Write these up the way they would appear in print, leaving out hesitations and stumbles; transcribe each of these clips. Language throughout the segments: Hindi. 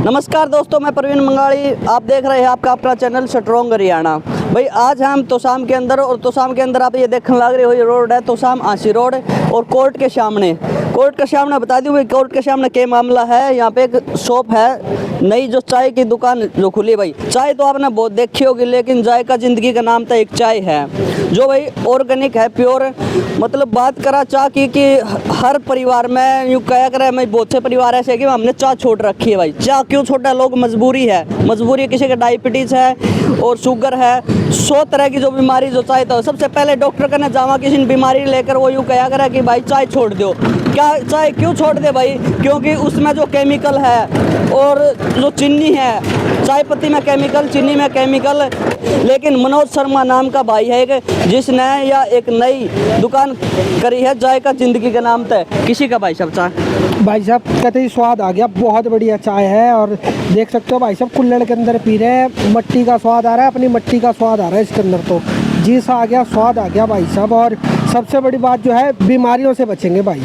नमस्कार दोस्तों, मैं प्रवीण मंगाड़ी। आप देख रहे हैं आपका अपना चैनल स्ट्रॉन्ग हरियाणा। भाई आज हम तोशाम के अंदर, और तोशाम के अंदर आप ये देखने लग रहे हो, ये रोड है तोशाम आंसी रोड, और कोर्ट के सामने बता दूं भाई, कोर्ट के सामने क्या मामला है। यहाँ पे एक शॉप है नई, जो चाय की दुकान जो खुली। भाई चाय तो आपने बहुत देखी होगी, लेकिन जायका जिंदगी का नाम तो एक चाय है जो भाई ऑर्गेनिक है, प्योर। मतलब बात करा चाय की कि हर परिवार में यूँ कहा करे, मैं बहुत से परिवार ऐसे कि हमने चाय छोड़ रखी है। भाई चाय क्यों छोटा, लोग मजबूरी है, किसी का डायबिटीज़ है और शुगर है, 100 तरह की जो बीमारी जो चाय तो सबसे पहले डॉक्टर का ना जावा किसी ने बीमारी लेकर, वो यूँ कहा करे कि भाई चाय छोड़ दो। क्या चाय क्यों छोड़ दे भाई? क्योंकि उसमें जो केमिकल है और जो चीनी है, चाय पत्ती में केमिकल, चीनी में केमिकल। लेकिन मनोज शर्मा नाम का भाई है एक, जिसने या एक नई दुकान करी है जायका जिंदगी के नाम पे। किसी का भाई साहब भाई साहब कहते ही स्वाद आ गया, बहुत बढ़िया चाय है। और देख सकते हो भाई साहब, कुल्हड़ के अंदर पी रहे हैं, मट्टी का स्वाद आ रहा है, अपनी मट्टी का स्वाद आ रहा है इसके अंदर। तो जी सा आ गया, स्वाद आ गया भाई साहब। और सबसे बड़ी बात जो है, बीमारियों से बचेंगे भाई।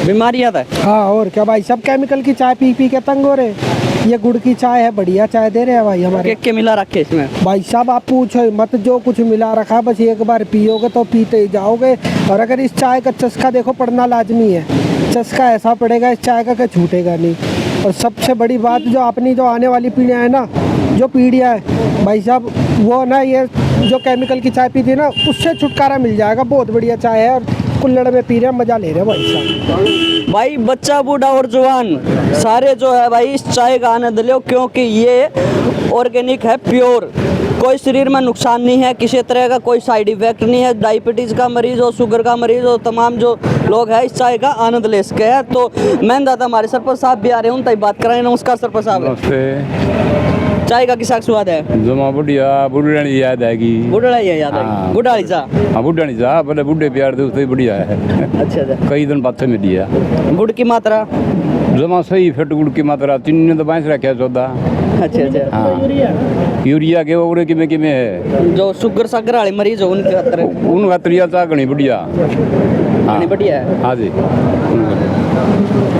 बीमारियाँ था? हाँ, और क्या भाई साहब, केमिकल की चाय पी पी के तंग हो रहे। ये गुड़ की चाय है, बढ़िया चाय दे रहे हैं भाई हमारे। क्या मिला रखे इसमें? भाई साहब आप पूछो मत, जो कुछ मिला रखा बस एक बार पियोगे तो पीते ही जाओगे। और अगर इस चाय का चस्का देखो, पड़ना लाजमी है। चस्का ऐसा पड़ेगा इस चाय का कि छूटेगा नहीं। और सबसे बड़ी बात, जो अपनी जो आने वाली पीढ़ियाँ है ना, जो पीढ़ियाँ है भाई साहब, वो ना ये जो केमिकल की चाय पीती है ना, उससे छुटकारा मिल जाएगा। बहुत बढ़िया चाय है, और कुल्हड़ में पी रहे हैं, मज़ा ले रहे हैं भाई साहब। भाई बच्चा, बूढ़ा और जवान सारे जो है भाई इस चाय का आनंद लो, क्योंकि ये ऑर्गेनिक है, प्योर। कोई शरीर में नुकसान नहीं है, किसी तरह का कोई साइड इफेक्ट नहीं है। डायबिटीज़ का मरीज़ हो, शुगर का मरीज़ हो, तमाम जो लोग हैं इस चाय का आनंद ले सके हैं। तो मैं दादा हमारे सरपंच साहब भी आ रहे हैं, उनसे बात कराएं। नमस्कार सरपंच साहब। नमस्ते। चाय का किसा स्वाद है? जमा बुढ़िया बुढ़ानी याद आएगी। बुढ़ाई है, याद है? हाँ। बुढ़ाई सा? हाँ, बुढ़ानी सा पहले बुढ़े प्यार दे उससे बढ़िया है। अच्छा अच्छा। कई दिन बाद से मिली है। गुड़ की मात्रा? जमा सही फिट गुड़ की मात्रा, चीनी ने तो बांस रखा है 14। अच्छा अच्छा। हाँ, यूरिया के वो किमें है जो शुगर सागर वाले मरीज हो उनके खातर उन खातर चाह घनी बढ़िया। हाँ बढ़िया है। हाँ जी।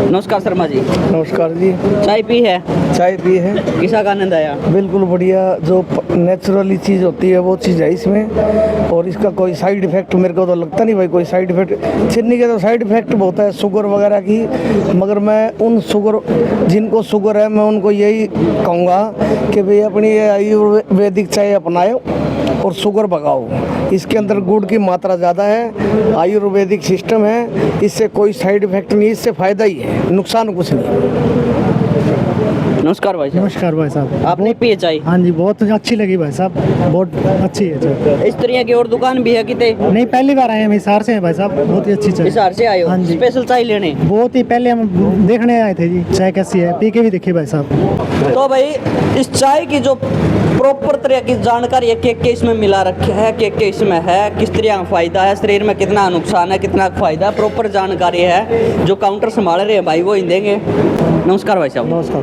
नमस्कार शर्मा जी। नमस्कार जी। चाय पी है? चाय पी है, किसा का आनंद आया? बिल्कुल बढ़िया। जो नेचुरली चीज़ होती है वो चीज़ है इसमें। और इसका कोई साइड इफ़ेक्ट मेरे को तो लगता नहीं भाई, कोई साइड इफ़ेक्ट। चीनी के तो साइड इफ़ेक्ट बहुत है, शुगर वगैरह की। मगर मैं उन शुगर, जिनको शुगर है, मैं उनको यही कहूँगा कि भाई अपनी ये आयुर्वेदिक चाय अपनाओ और शुगर भगाओ। इसके अंदर गुड़ की मात्रा ज़्यादा है, आयुर्वेदिक सिस्टम है, इससे कोई साइड इफ़ेक्ट नहीं, इससे फ़ायदा ही है, नुकसान कुछ नहीं। नमस्कार भाई साहब। नमस्कार भाई साहब। आपने पिए चाय? हाँ जी, बहुत अच्छी लगी भाई साहब, बहुत अच्छी है चाय। इस तरह की और दुकान भी है किते? नहीं, पहली बार आए हम हिसार से हैं भाई साहब, बहुत ही अच्छी चाय। हिसार से आए हो? हाँ जी। स्पेशल चाय लेने? बहुत ही पहले हम देखने आए थे जी, चाय कैसी है, पी के भी देखिए भाई साहब। तो भाई इस चाय की जो प्रॉपर तरह की जानकारी है, के इसमें मिला रखे है, के इसमें है, किस तरह का फ़ायदा है, शरीर में कितना नुकसान है, कितना फ़ायदा, प्रॉपर जानकारी है। जो काउंटर संभाल रहे हैं भाई वो ही देंगे। नमस्कार भाई साहब। नमस्कार।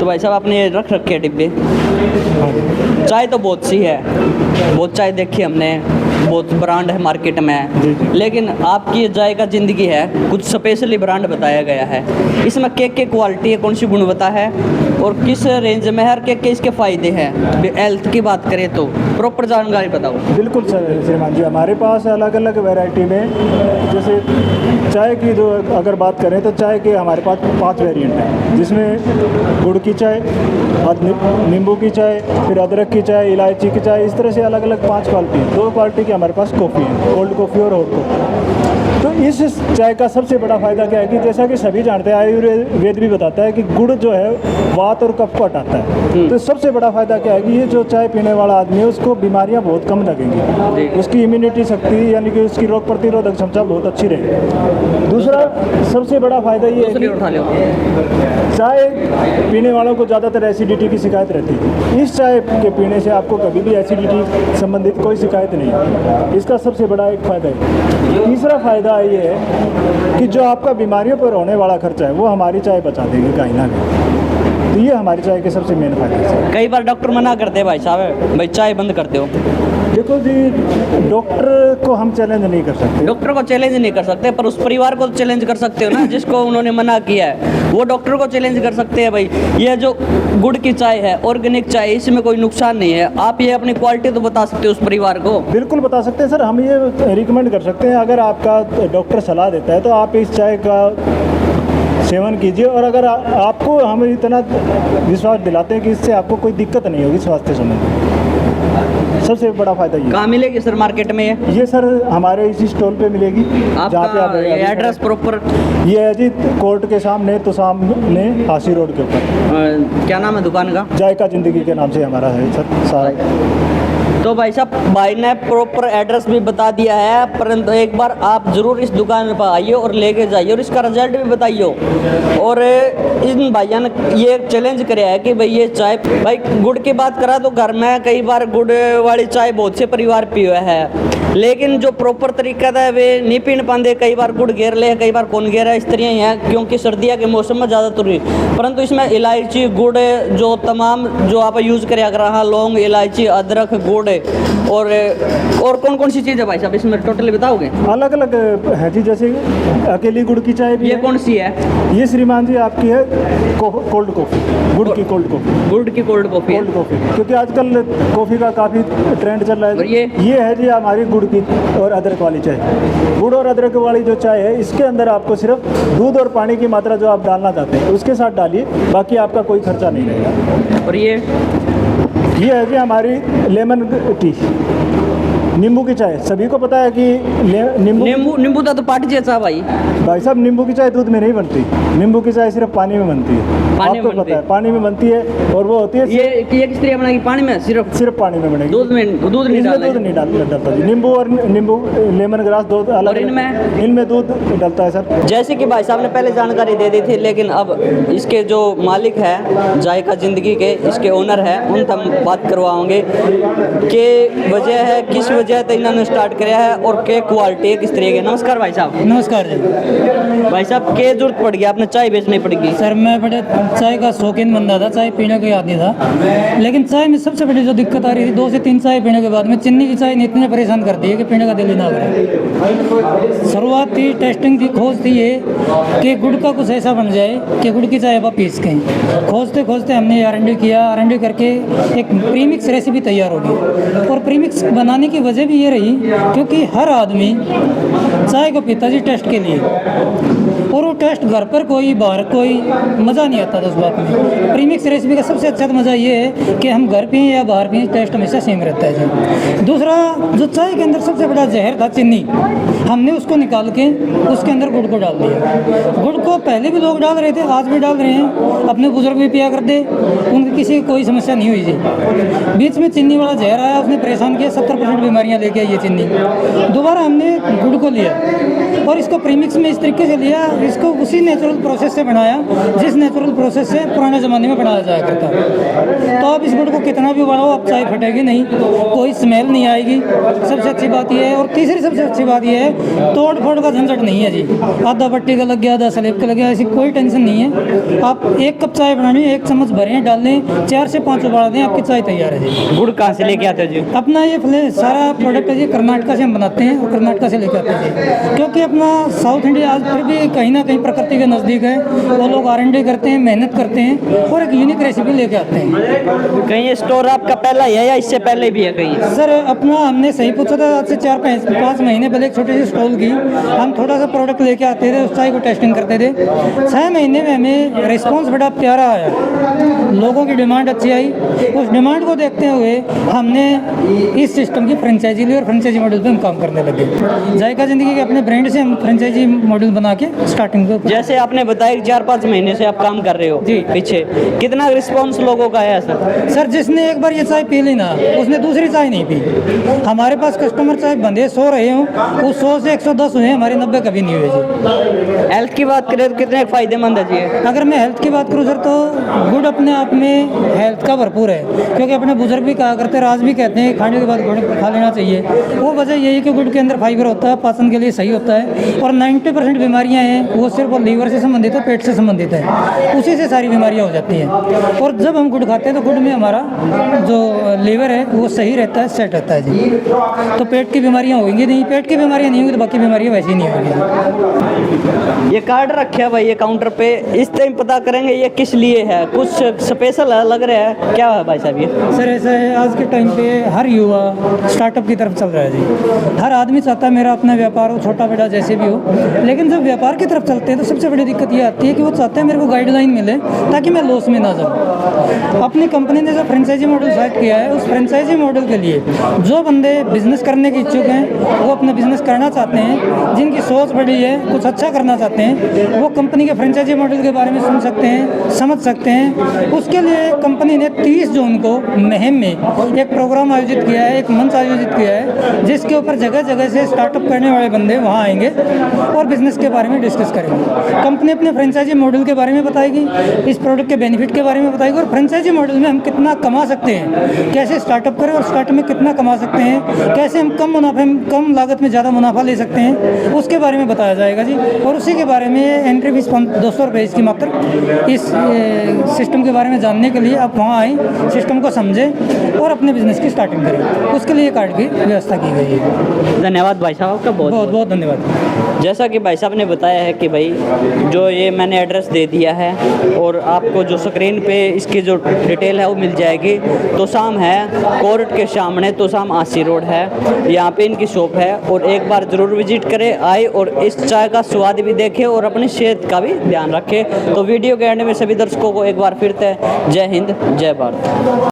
तो भाई साहब आपने रख रखे हैं डिब्बे? चाय तो बहुत सी है, बहुत चाय देखी हमने, बहुत ब्रांड है मार्केट में, लेकिन आपकी चाय का ज़िंदगी है, कुछ स्पेशली ब्रांड बताया गया है। इसमें के क्वालिटी है, कौन सी गुणवत्ता है और किस रेंज में है, हर के इसके फ़ायदे हैं। हेल्थ की बात करें तो प्रॉपर जानकारी बताओ। बिल्कुल सर श्रीमान जी, हमारे पास अलग अलग वैरायटी में, जैसे चाय की जो अगर बात करें तो चाय के हमारे पास 5 वेरिएंट हैं, जिसमें गुड़ की चाय, नींबू की चाय, फिर अदरक की चाय, इलायची की चाय, इस तरह से अलग अलग 5 क्वालिटी है। 2 क्वालिटी की हमारे पास कॉफ़ी है, कोल्ड कॉफ़ी और हॉट कॉफ़ी। तो इस चाय का सबसे बड़ा फ़ायदा क्या है कि जैसा कि सभी जानते हैं, आयुर्वेद भी बताता है कि गुड़ जो है वात और कफ को हटाता है। तो सबसे बड़ा फ़ायदा क्या है कि ये जो चाय पीने वाला आदमी है उसको बीमारियां बहुत कम लगेंगी, उसकी इम्यूनिटी शक्ति यानी कि उसकी रोग प्रतिरोधक क्षमता बहुत अच्छी रहेगी। दूसरा सबसे बड़ा फ़ायदा ये है कि चाय पीने वालों को ज़्यादातर एसिडिटी की शिकायत रहती है। इस चाय के पीने से आपको कभी भी एसिडिटी संबंधित कोई शिकायत नहीं है, इसका सबसे बड़ा एक फ़ायदा है। तीसरा फ़ायदा ये है कि जो आपका बीमारियों पर होने वाला खर्चा है वो हमारी चाय बचा देगी कहीं ना कहीं। तो ये हमारी चाय के सबसे मेन फायदे हैं। कई बार डॉक्टर मना करते हैं भाई साहब, भाई चाय बंद कर दो, देखो जी, डॉक्टर को हम चैलेंज नहीं कर सकते। डॉक्टर को चैलेंज नहीं कर सकते, पर उस परिवार को चैलेंज कर सकते हो ना, जिसको उन्होंने मना किया है। वो डॉक्टर को चैलेंज कर सकते हैं, भाई ये जो गुड़ की चाय है, ऑर्गेनिक चाय, इसमें कोई नुकसान नहीं है। आप ये अपनी क्वालिटी तो बता सकते हो उस परिवार को। बिल्कुल बता सकते हैं सर, हम ये रिकमेंड कर सकते हैं, अगर आपका डॉक्टर सलाह देता है तो आप इस चाय का सेवन कीजिए। और अगर आपको हम इतना विश्वास दिलाते हैं कि इससे आपको कोई दिक्कत नहीं होगी स्वास्थ्य संबंधी, सबसे बड़ा फायदा ये। कहाँ मिलेगी सर मार्केट में ये सर हमारे इसी स्टॉल पे मिलेगी, जहाँ पे आप एड्रेस प्रॉपर? ये है जी कोर्ट के सामने, तो सामने हासी रोड के ऊपर। क्या नाम है दुकान का? जायका जिंदगी के नाम से हमारा है सर सारा। तो भाई साहब, भाई ने प्रॉपर एड्रेस भी बता दिया है, परंतु एक बार आप जरूर इस दुकान पर आइए और लेके जाइए और इसका रिजल्ट भी बताइए। और इन भाइयों ने ये चैलेंज कराया है कि भाई ये चाय, भाई गुड़ की बात करा तो घर में कई बार गुड़ वाली चाय बहुत से परिवार पिए है, लेकिन जो प्रॉपर तरीका था वे नहीं पीन पाते। कई बार गुड़ घेर ले, कई बार कौन घेरा, इस तरह ही है, क्योंकि सर्दियों के मौसम में ज़्यादातर हुई। परंतु इसमें इलायची, गुड़, जो तमाम जो आप यूज़ करें, अगर हाँ लौंग, इलायची, अदरक, गुड़ और कौन कौन सी चीज़ है भाई साहब इसमें टोटली बताओगे? अलग अलग है जी, जैसे अकेली गुड़ की चाय भी ये है। कौन सी है? ये श्रीमान जी आपकी है कोल्ड कॉफ़ी, गुड़ की कोल्ड कॉफ़ी। गुड़ की कोल्ड कॉफ़ी? कोल्ड कॉफ़ी, क्योंकि आजकल कॉफ़ी का काफ़ी ट्रेंड चल रहा और है। ये है जी हमारी गुड़ की और अदरक वाली चाय। गुड़ और अदरक वाली जो चाय है, इसके अंदर आपको सिर्फ दूध और पानी की मात्रा जो आप डालना चाहते हैं उसके साथ डालिए, बाकी आपका कोई खर्चा नहीं रहेगा। और ये है जी हमारी लेमन टी, नींबू की चाय। सभी को पता है कि नींबू तो पार्टी जैसा भाई। भाई साहब, नींबू की चाय दूध में नहीं बनती, नींबू की चाय सिर्फ पानी में बनती है। पानी में आपको पता है, पानी में बनती है, और वो होती है ये किस तरह बनेगी? पानी में? सिर्फ पानी में बनेगी, दूध नहीं इसमें दूध नहीं डालता जी। नींबू और लेमन ग्रास दो अलग, इनमें दूध डलता है सर। जैसे कि भाई साहब ने पहले जानकारी दे दी थी, लेकिन अब इसके जो मालिक है जायका जिंदगी के, इसके ओनर है, उनसे हम बात करवाओगे कि वजह है, किस वजह से इन्होंने स्टार्ट किया है और के क्वालिटी किस तरह की। नमस्कार भाई साहब। नमस्कार जी। भाई साहब, क्या जरूरत पड़ गई आपने चाय बेचनी पड़ेगी? सर मैं बड़े चाय का शौकीन बंदा था, चाय पीने का आदमी था, लेकिन चाय में सबसे बड़ी जो दिक्कत आ रही थी, 2 से 3 चाय पीने के बाद में चीनी की चाय ने इतने परेशान कर दी है कि पीने का दिल ही ना करे। शुरुआत थी, टेस्टिंग थी, खोज थी ये कि गुड़ का कुछ ऐसा बन जाए कि गुड़ की चाय आप पी सकें। खोजते खोजते हमने R&D किया, R&D करके एक प्रीमिक्स रेसिपी तैयार होगी। और प्रीमिक्स बनाने की वजह भी ये रही क्योंकि हर आदमी चाय को पीता जी टेस्ट के लिए, और वो टेस्ट घर पर कोई बाहर कोई मज़ा नहीं आता था उस बात में। प्रीमिक्स रेसिपी का सबसे अच्छा मज़ा ये है कि हम घर पिएँ या बाहर पिएँ, टेस्ट हमेशा सेम रहता है जी। दूसरा, जो चाय के अंदर सबसे बड़ा जहर था चीनी, हमने उसको निकाल के उसके अंदर गुड़ को डाल दिया। गुड़ को पहले भी लोग डाल रहे थे, आज भी डाल रहे हैं, अपने बुजुर्ग भी पिया करते, उनकी किसी कोई समस्या नहीं हुई जी। बीच में चीनी वाला जहर आया, उसने परेशान किया, 70% बीमारियाँ लेके आई ये चीनी। दोबारा हमने गुड़ को लिया और इसको प्रीमिक्स में इस तरीके से लिया, इसको उसी नेचुरल प्रोसेस से बनाया जिस नेचुरल प्रोसेस से पुराने ज़माने में बनाया जाया करता। तो आप इस गुड़ को कितना भी बढ़ाओ, आप चाय फटेगी नहीं, कोई स्मेल नहीं आएगी, सबसे अच्छी बात यह है। और तीसरी सबसे अच्छी बात यह है, तोड़ फोड़ का झंझट नहीं है जी। आधा पट्टी का लग गया, आधा स्लेब का लग गया, ऐसी कोई टेंशन नहीं है। आप 1 कप चाय बनानी, 1 चम्मच भरें, डाल दें, 4 से 5 उबाल दें, आपकी चाय तैयार है जी। गुड़ कहाँ से लेके आते हो जी? अपना ये सारा प्रोडक्ट है जी कर्नाटका से हम बनाते हैं और कर्नाटका से लेकर आते हैं, क्योंकि अपना साउथ इंडिया आज फिर भी कहीं ना कहीं प्रकृति के नज़दीक है। वो लोग R&D करते हैं, मेहनत करते हैं और एक यूनिक रेसिपी लेके आते हैं। कहीं ये स्टोर आपका पहला ही है या इससे पहले भी है कहीं? सर अपना हमने सही पूछा था, आज से 4-5 महीने पहले एक छोटी सी स्टॉल की, हम थोड़ा सा प्रोडक्ट लेके आते थे, उस चाय को टेस्टिंग करते थे। 6 महीने में हमें रिस्पॉन्स बड़ा प्यारा आया, लोगों की डिमांड अच्छी आई। उस डिमांड को देखते हुए हमने इस सिस्टम की फ्रेंचाइजी ली और फ्रेंचाइजी मॉडल पे हम काम करने लगे। जायका जिंदगी के अपने ब्रांड से हम फ्रेंचाइजी मॉडल बना के स्टार्टिंग को, जैसे आपने बताया 4-5 महीने से आप काम कर रहे हो जी, पीछे कितना रिस्पांस लोगों का है सर? जिसने एक बार ये चाय पी ली ना, उसने दूसरी चाय नहीं पी। हमारे पास कस्टमर चाहे बंदे 100 रहे हों, उस 100 से 110 हुए, हमारे 90 कभी नहीं हुए जी। हेल्थ की बात करें तो कितने फायदेमंद है जी? अगर मैं हेल्थ की बात करूँ सर, तो गुड़ अपने आप में हेल्थ का भरपूर है, क्योंकि अपने बुजुर्ग भी कहा करते हैं, राज भी कहते हैं खाने के बाद गुड़ खा लेना चाहिए। वो वजह यही है कि गुड़ के अंदर फाइबर होता है, पाचन के लिए सही होता है, और 90% बीमारियां हैं वो सिर्फ लीवर से संबंधित है, पेट से संबंधित है, उसी से सारी बीमारियां हो जाती हैं। और जब हम गुड़ खाते हैं तो गुड़ में हमारा जो लीवर है वो सही रहता है, सेट रहता है जी। तो पेट की बीमारियां होंगी नहीं, पेट की बीमारियां नहीं होंगी तो बाकी बीमारियां वैसे ही नहीं होंगी। ये कार्ड रखे है भाई ये काउंटर पे, इस टाइम पता करेंगे ये किस लिए है, कुछ स्पेशल लग रहा है, क्या है भाई साहब ये? सर ऐसा है, आज के टाइम पे हर युवा स्टार्टअप की तरफ चल रहा है जी। हर आदमी चाहता है मेरा अपना व्यापार हो, छोटा बड़ा जैसे भी हो, लेकिन जब व्यापार की तरफ चलते हैं तो सबसे बड़ी दिक्कत ये आती है कि वो चाहते हैं मेरे को गाइडलाइन मिले ताकि मैं लॉस में ना जाऊँ। अपनी कंपनी ने जो फ्रेंचाइजी मॉडल सेट किया है, उस फ्रेंचाइजी मॉडल के लिए जो बंदे बिजनेस करने के इच्छुक हैं, वो अपना बिजनेस करना चाहते हैं, जिनकी सोच बड़ी है, कुछ अच्छा करना चाहते हैं, वो कंपनी के फ्रेंचाइजी मॉडल के बारे में सुन सकते हैं, समझ सकते हैं। उसके लिए कंपनी ने 30 जून को महम में एक प्रोग्राम आयोजित किया है, एक मंच आयोजित किया है, जिसके ऊपर जगह जगह से स्टार्टअप करने वाले बंदे वहाँ आएंगे और बिजनेस के बारे में डिस्कस करेंगे। कंपनी अपने फ्रेंचाइजी मॉडल के बारे में बताएगी, इस प्रोडक्ट के बेनिफिट के बारे में बताएगी, और फ्रेंचाइजी मॉडल में हम कितना कमा सकते हैं, कैसे स्टार्टअप करें और स्टार्टअप में कितना कमा सकते हैं, कैसे हम कम मुनाफे में, कम लागत में ज़्यादा मुनाफा ले सकते हैं, उसके बारे में बताया जाएगा जी। और उसी के बारे में एंट्री फीस 200 रुपये इसकी मात्र। इस सिस्टम के बारे में जानने के लिए आप वहाँ आएँ, सिस्टम को समझें और अपने बिजनेस की स्टार्टिंग करें, उसके लिए कार्ड की व्यवस्था की गई है। धन्यवाद भाई साहब आपका, बहुत बहुत बहुत धन्यवाद। जैसा कि भाई साहब ने बताया है कि भाई जो ये मैंने एड्रेस दे दिया है और आपको जो स्क्रीन पे इसकी जो डिटेल है वो मिल जाएगी। तोसाम है, कोर्ट के सामने तोसाम आसी रोड है, यहाँ पे इनकी शॉप है और एक बार ज़रूर विजिट करें, आए और इस चाय का स्वाद भी देखें और अपनी सेहत का भी ध्यान रखें। तो वीडियो के एंड में सभी दर्शकों को एक बार फिर से जय हिंद, जय भारत।